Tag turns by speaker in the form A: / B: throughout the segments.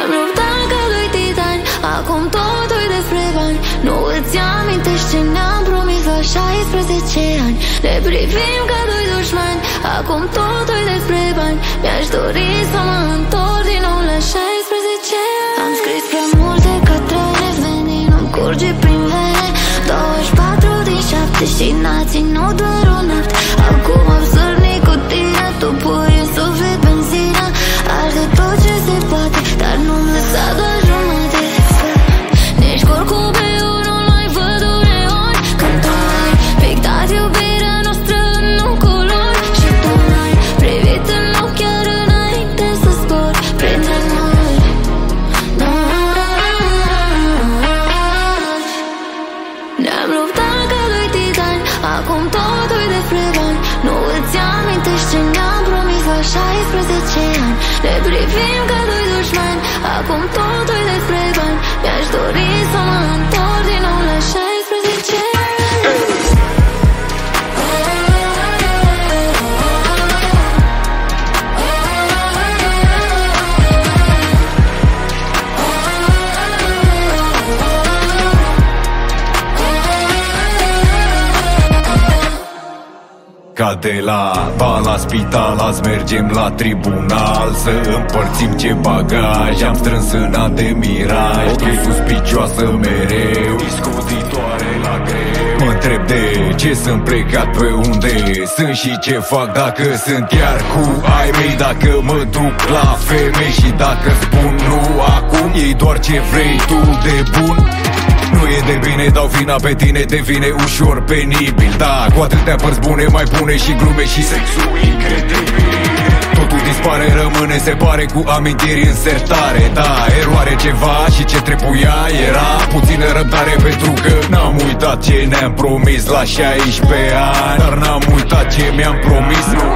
A: Ne-am luptat ca doi titani, acum totul despre bani. Nu îți amintești ce ne-am promis la 16 ani. Ne privim ca doi dușmani, acum totul despre bani. Mi-aș dori să mă întorc din nou la 16 ani. Am scris prea multe către revenii, nu-mi curge prin vene. 24 din 7 și n-a ținut doar o noapte. Acum am sărnit cu tine, tu pui în suflet benzina. Arde tot ce se poate, dar nu-mi lăsa doar jumate. Nici curcube eu nu mai văd uneori. Când tu ai pictat iubirea noastră în culori. Și tu n-ai privit în ochi chiar înainte să zbori printre noi. Ne-am luptat ca doi titani, acum totul despre bani. Nu îți amintești ce ne-am promis la 16 ani. Ne privim ca doi dușmani, acum totul despre bani. Mi-aș dori să mă întorc din nou la 16 ani.
B: Ca de la ba la spital, azi mergem la tribunal să împărțim ce bagaj am strâns în an de miraj. Tu suspicioasă mereu, discutitoare la greu. Mă întreb de ce sunt plecat, pe unde sunt și ce fac, dacă sunt chiar cu ai mei, dacă mă duc la femei și dacă spun nu acum, e doar ce vrei tu de bun. Nu e de bine, dau vina pe tine, devine ușor penibil. Da, cu atâtea părți bune, mai bune și glume și sexul incredibil. Totul dispare, rămâne, se pare cu amintiri în sertare. Da, eroare ceva și ce trebuia era puțină răbdare, pentru că n-am uitat ce ne-am promis la 16 ani. Dar n-am uitat ce mi-am promis, nu,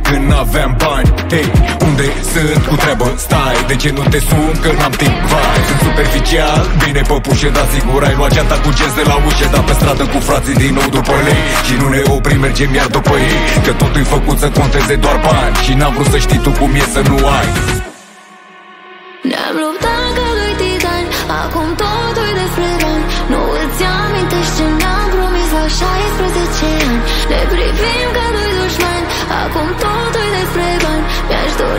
B: când n-aveam bani. Hei, unde sunt cu treabă, stai, de ce nu te sun, că n-am timp, vai. Sunt superficial, bine păpușe, dar sigur ai luat geanta cu genți de la ușe. Dar pe stradă cu frații din nou după lei și nu ne oprim, mergem iar după ei, că totul-i făcut să conteze doar bani. Și n-am vrut să știi tu cum e să nu ai.
A: Ne-am luptat ca doi titani, acum totul despre bani. Nu îți amintești ce ne-am promis la 16 ani. Ne privim ca doi dușmani, acum totul despre bani. Mi-aș dori